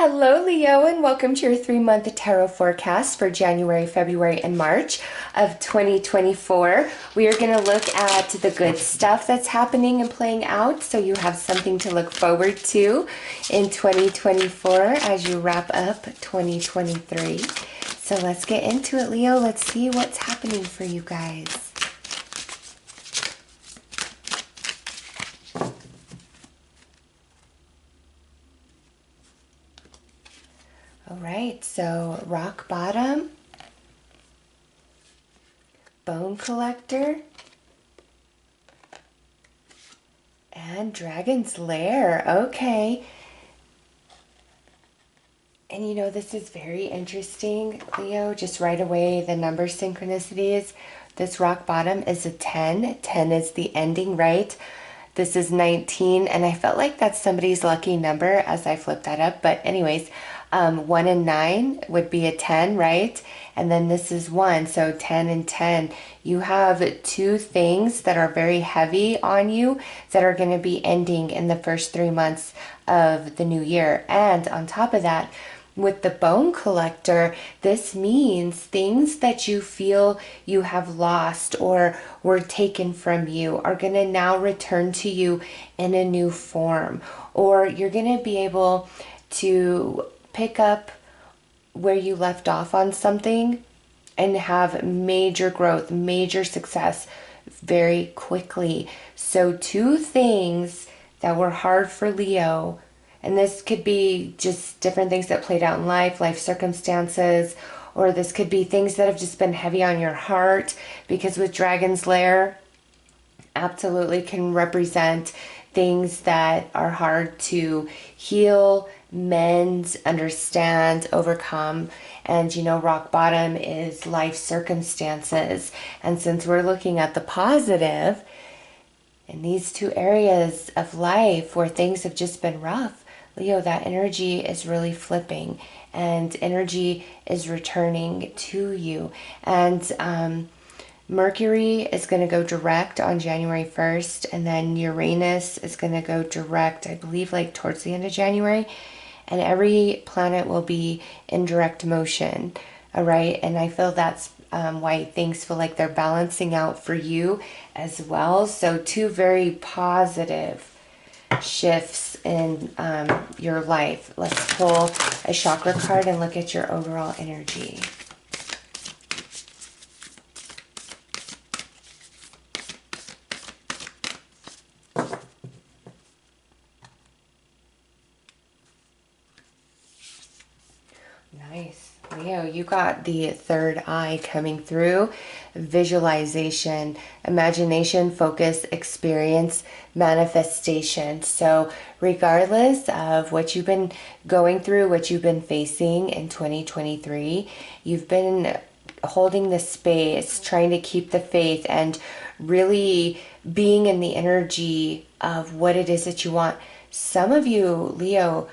Hello, Leo, and welcome to your 3-month tarot forecast for January, February, and March of 2024. We are going to look at the good stuff that's happening and playing out so you have something to look forward to in 2024 as you wrap up 2023. So let's get into it, Leo. Let's see what's happening for you guys. All right, so rock bottom, bone collector, and dragon's lair. Okay. And you know, this is very interesting, Leo. Just right away, the number synchronicities. This rock bottom is a 10. 10 is the ending, right? This is 19, and I felt like that's somebody's lucky number as I flipped that up. But anyways, 1 and 9 would be a 10, right? And then this is 1, so 10 and 10. You have two things that are very heavy on you that are going to be ending in the first 3 months of the new year. And on top of that, with the bone collector, this means things that you feel you have lost or were taken from you are going to now return to you in a new form. Or you're going to be able to pick up where you left off on something and have major growth, major success very quickly. So two things that were hard for Leo, and this could be just different things that played out in life circumstances, or this could be things that have just been heavy on your heart, because with Dragon's Lair, absolutely can represent things that are hard to heal, mend, understand, overcome. And you know, rock bottom is life circumstances. And since we're looking at the positive in these two areas of life where things have just been rough, Leo, that energy is really flipping and energy is returning to you. And Mercury is going to go direct on January 1st, and then Uranus is going to go direct, I believe, like towards the end of January. And every planet will be in direct motion, all right? And I feel that's why things feel like they're balancing out for you as well. So two very positive shifts in your life. Let's pull a chakra card and look at your overall energy. Nice. Leo, you got the third eye coming through. Visualization, imagination, focus, experience, manifestation. So regardless of what you've been going through, what you've been facing in 2023, you've been holding the space, trying to keep the faith, and really being in the energy of what it is that you want. Some of you, Leo,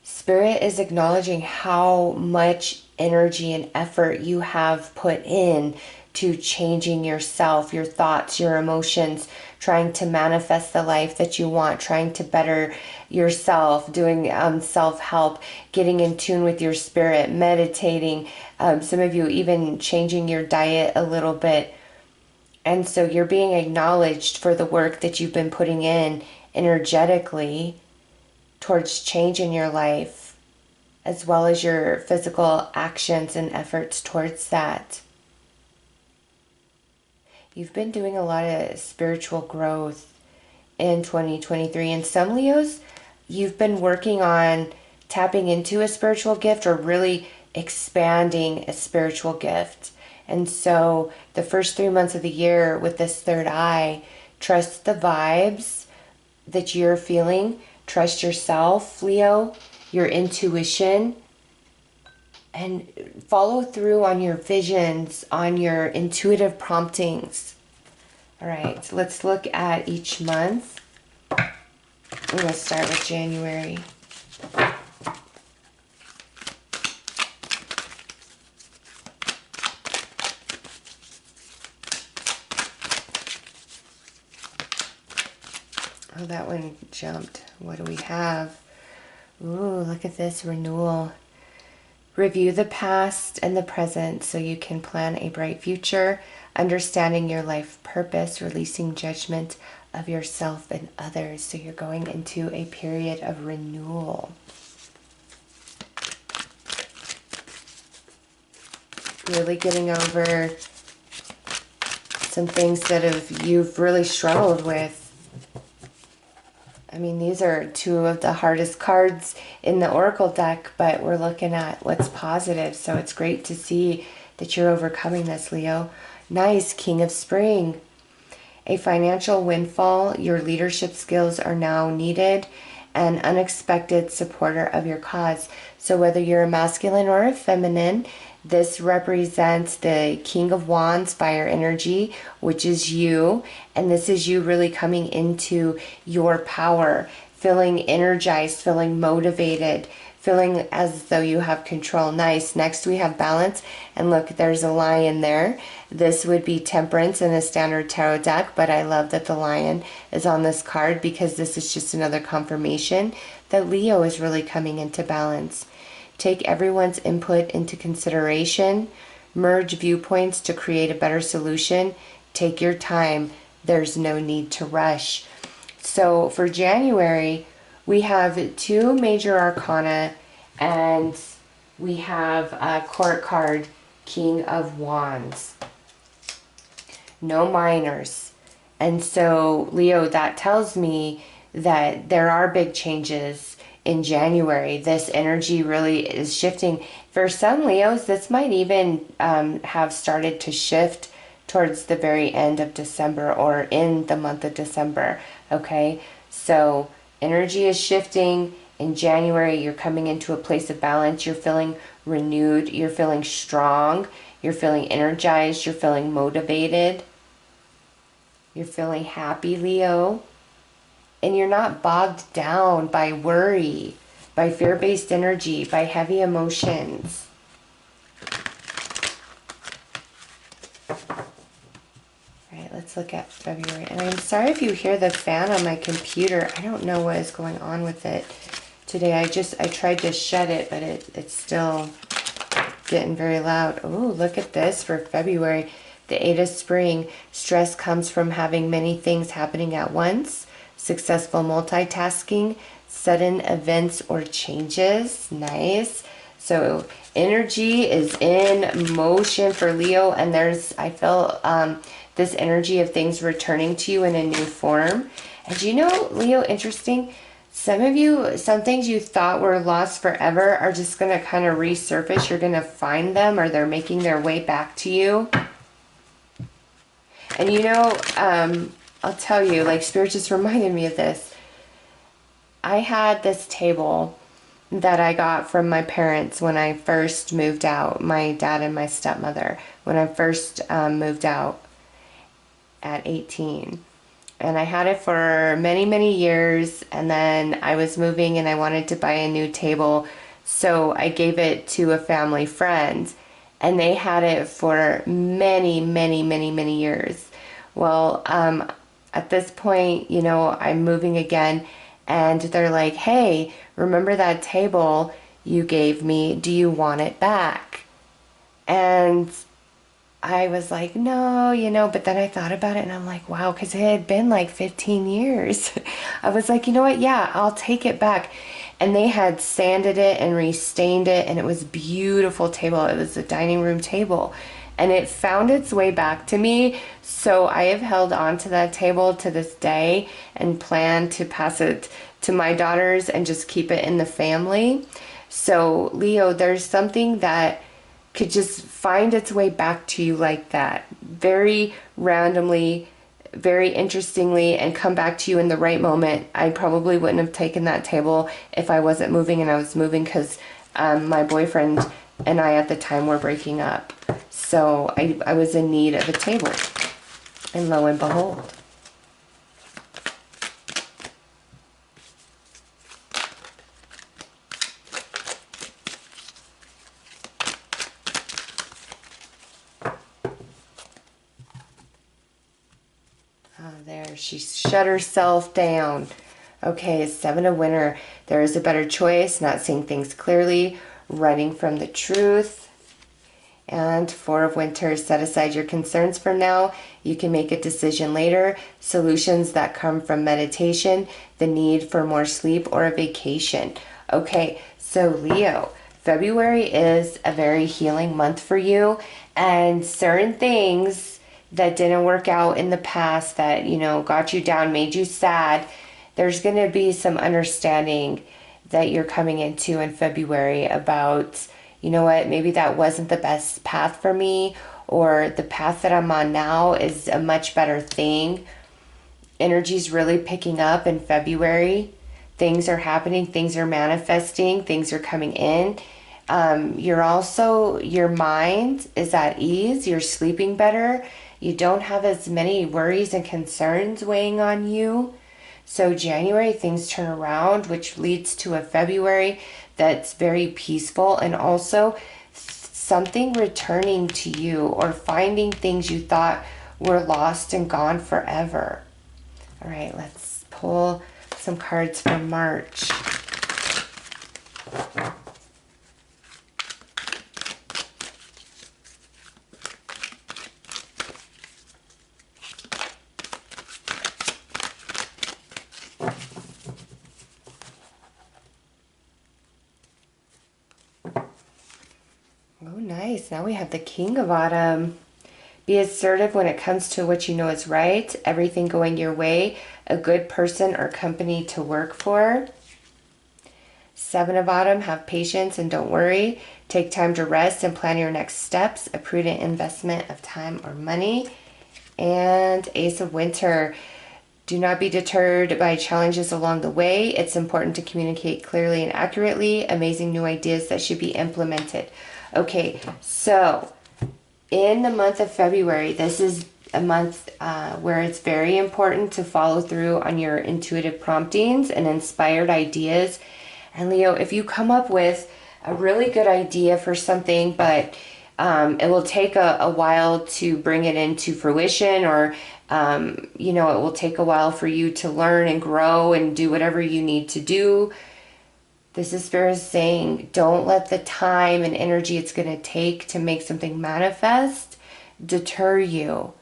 Spirit is acknowledging how much energy and effort you have put in to changing yourself, your thoughts, your emotions, trying to manifest the life that you want, trying to better yourself, doing self-help, getting in tune with your spirit, meditating, some of you even changing your diet a little bit. And so you're being acknowledged for the work that you've been putting in energetically towards change in your life, as well as your physical actions and efforts towards that. You've been doing a lot of spiritual growth in 2023. And some Leos, you've been working on tapping into a spiritual gift or really expanding a spiritual gift. And so the first 3 months of the year with this third eye, trust the vibes that you're feeling. Trust yourself, Leo, your intuition, and follow through on your visions, on your intuitive promptings. All right, so let's look at each month. I'm going to start with January. Oh, that one jumped. What do we have? Ooh, look at this renewal. Review the past and the present so you can plan a bright future, understanding your life purpose, releasing judgment of yourself and others. So you're going into a period of renewal. Really getting over some things that you've really struggled with. I mean, these are two of the hardest cards in the Oracle deck, but we're looking at what's positive. So it's great to see that you're overcoming this, Leo. Nice, King of Spring. A financial windfall. Your leadership skills are now needed. An unexpected supporter of your cause. So whether you're a masculine or a feminine, this represents the King of Wands, fire energy, which is you. And this is you really coming into your power, feeling energized, feeling motivated, feeling as though you have control. Nice. Next we have balance. And look, there's a lion there. This would be temperance in a standard tarot deck, but I love that the lion is on this card because this is just another confirmation that Leo is really coming into balance. Take everyone's input into consideration. Merge viewpoints to create a better solution. Take your time. There's no need to rush. So for January, we have two major arcana and we have a court card, King of Wands. No minors. And so, Leo, that tells me that there are big changes in January. This energy really is shifting. For some Leos, this might even have started to shift towards the very end of December or in the month of December. Okay, so energy is shifting. In January, you're coming into a place of balance. You're feeling renewed. You're feeling strong. You're feeling energized. You're feeling motivated. You're feeling happy, Leo. And you're not bogged down by worry, by fear-based energy, by heavy emotions. All right, let's look at February. And I'm sorry if you hear the fan on my computer. I don't know what is going on with it today. I tried to shut it, but it's still getting very loud. Oh, look at this for February. The Eight of Spring. Stress comes from having many things happening at once. Successful multitasking, sudden events or changes. Nice. So energy is in motion for Leo, and I feel this energy of things returning to you in a new form. And you know, Leo, interesting, some things you thought were lost forever are just going to kind of resurface. You're going to find them, or they're making their way back to you. And you know, I'll tell you, like, Spirit just reminded me of this. I had this table that I got from my parents when I first moved out, my dad and my stepmother, when I first moved out at 18. And I had it for many, many years, and then I was moving and I wanted to buy a new table, so I gave it to a family friend, and they had it for many, many, many, many years. Well, at this point, you know, I'm moving again, and they're like, hey, remember that table you gave me? Do you want it back? And I was like, no, you know, but then I thought about it and I'm like, wow, because it had been like 15 years. I was like, you know what? Yeah, I'll take it back. And they had sanded it and restained it, and it was a beautiful table. It was a dining room table, and it found its way back to me. So I have held on to that table to this day and plan to pass it to my daughters and just keep it in the family. So Leo, there's something that could just find its way back to you like that, very randomly, very interestingly, and come back to you in the right moment. I probably wouldn't have taken that table if I wasn't moving, and I was moving because my boyfriend and I at the time were breaking up. So I was in need of a table, and lo and behold. There, she shut herself down. Okay, Seven of Winter. There is a better choice, not seeing things clearly, running from the truth. And Four of Winter, set aside your concerns for now. You can make a decision later. Solutions that come from meditation, the need for more sleep, or a vacation. Okay, so Leo, February is a very healing month for you, and certain things that didn't work out in the past that, you know, got you down, made you sad, there's going to be some understanding that you're coming into in February about, you know what, maybe that wasn't the best path for me, or the path that I'm on now is a much better thing. Energy's really picking up in February. Things are happening, things are manifesting, things are coming in. Your mind is at ease, you're sleeping better, you don't have as many worries and concerns weighing on you. So January, things turn around, which leads to a February that's very peaceful, and also something returning to you, or finding things you thought were lost and gone forever. All right, let's pull some cards for March. Oh, nice. Now we have the King of Autumn. Be assertive when it comes to what you know is right. Everything going your way. A good person or company to work for. Seven of Autumn. Have patience and don't worry. Take time to rest and plan your next steps. A prudent investment of time or money. And Ace of Winter. Do not be deterred by challenges along the way. It's important to communicate clearly and accurately. Amazing new ideas that should be implemented. Okay, so in the month of February, this is a month where it's very important to follow through on your intuitive promptings and inspired ideas. And Leo, if you come up with a really good idea for something, but it will take a while to bring it into fruition, or you know, it will take a while for you to learn and grow and do whatever you need to do. This is Spirit saying, don't let the time and energy it's going to take to make something manifest deter you.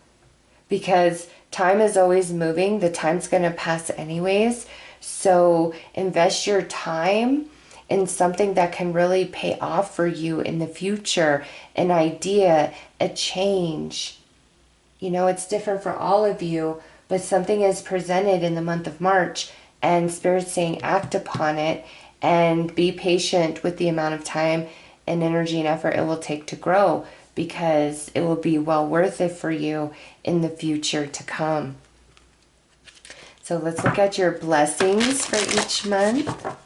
Because time is always moving. The time's going to pass anyways. So invest your time in something that can really pay off for you in the future. An idea, a change. You know, it's different for all of you, but something is presented in the month of March, and Spirit's saying act upon it. And be patient with the amount of time and energy and effort it will take to grow, because it will be well worth it for you in the future to come. So let's look at your blessings for each month.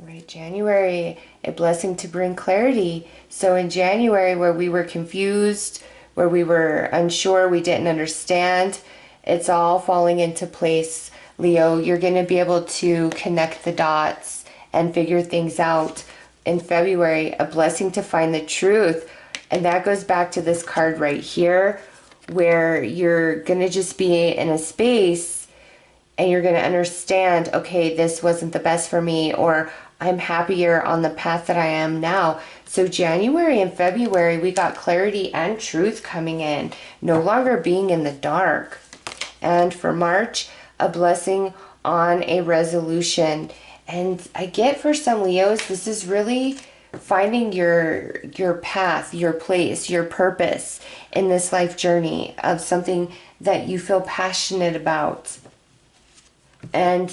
Right, January, a blessing to bring clarity. So in January, where we were confused, where we were unsure, we didn't understand, it's all falling into place. Leo, you're going to be able to connect the dots and figure things out. In February, a blessing to find the truth. And that goes back to this card right here, where you're going to just be in a space and you're going to understand, okay, this wasn't the best for me, or I'm happier on the path that I am now. So January and February, we got clarity and truth coming in, no longer being in the dark. And for March, a blessing on a resolution. And I get for some Leos, this is really finding your path, your place, your purpose in this life journey of something that you feel passionate about. And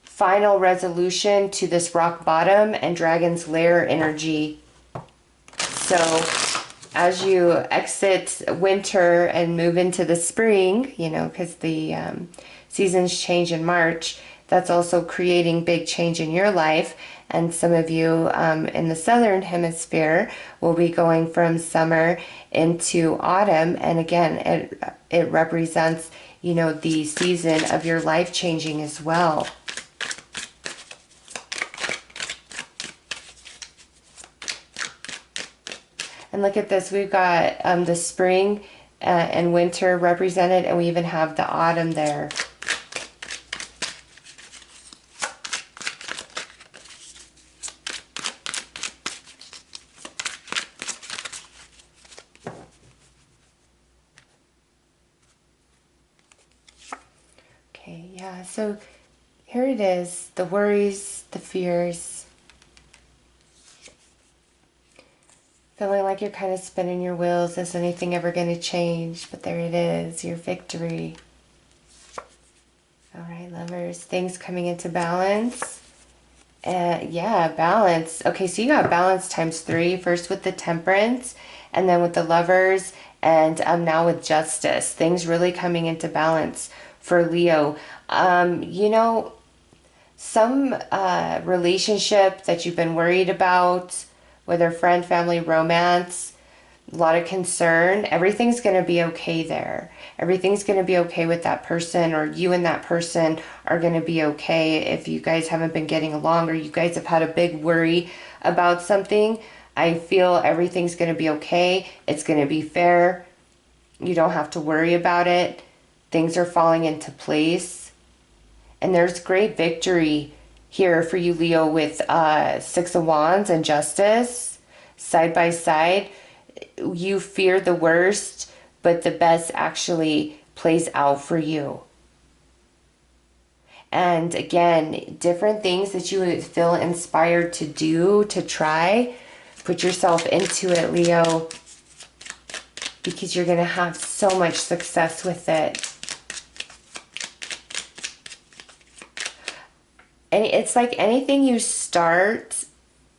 final resolution to this rock bottom and dragon's lair energy. So as you exit winter and move into the spring, you know, because the seasons change in March, that's also creating big change in your life. And some of you in the southern hemisphere will be going from summer into autumn. And again, it represents, you know, the season of your life changing as well. And look at this, we've got the spring and winter represented, and we even have the autumn there. Okay, yeah, so here it is, the worries, the fears. Feeling like you're kind of spinning your wheels. Is anything ever going to change? But there it is, your victory. All right, lovers, things coming into balance. Yeah, balance. Okay, so you got balance times 3. First with the temperance, and then with the lovers, and now with justice. Things really coming into balance for Leo. You know, some relationship that you've been worried about, whether friend, family, romance, a lot of concern, everything's going to be okay there. Everything's going to be okay with that person, or you and that person are going to be okay. If you guys haven't been getting along, or you guys have had a big worry about something, I feel everything's going to be okay. It's going to be fair. You don't have to worry about it. Things are falling into place. And there's great victory here for you, Leo, with 6 of Wands and Justice side by side. You fear the worst, but the best actually plays out for you. And again, different things that you would feel inspired to do, to try. Put yourself into it, Leo, because you're going to have so much success with it. And it's like anything you start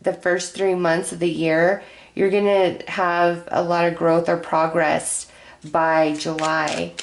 the first 3 months of the year, you're going to have a lot of growth or progress by July.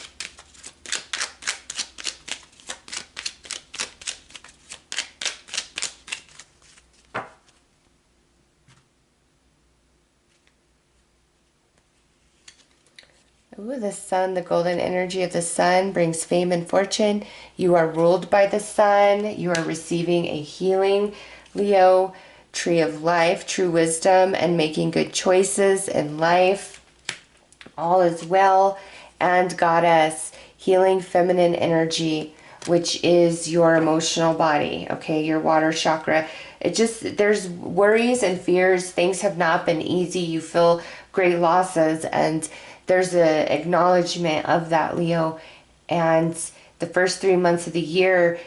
Ooh, the sun, the golden energy of the sun brings fame and fortune. You are ruled by the sun. You are receiving a healing, Leo. Tree of life, true wisdom, and making good choices in life. All is well. And Goddess, healing feminine energy, which is your emotional body, okay, your water chakra. It just, there's worries and fears. Things have not been easy. You feel great losses, and there's an acknowledgement of that, Leo. And the first 3 months of the year,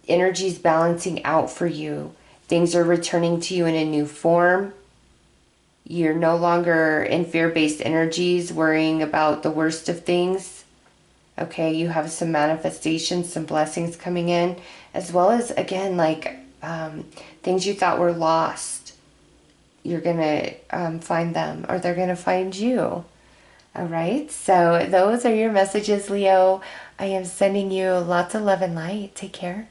energy's balancing out for you. Things are returning to you in a new form. You're no longer in fear-based energies, worrying about the worst of things. Okay, you have some manifestations, some blessings coming in, as well as, again, like things you thought were lost. You're going to find them, or they're going to find you. All right, so those are your messages, Leo. I am sending you lots of love and light. Take care.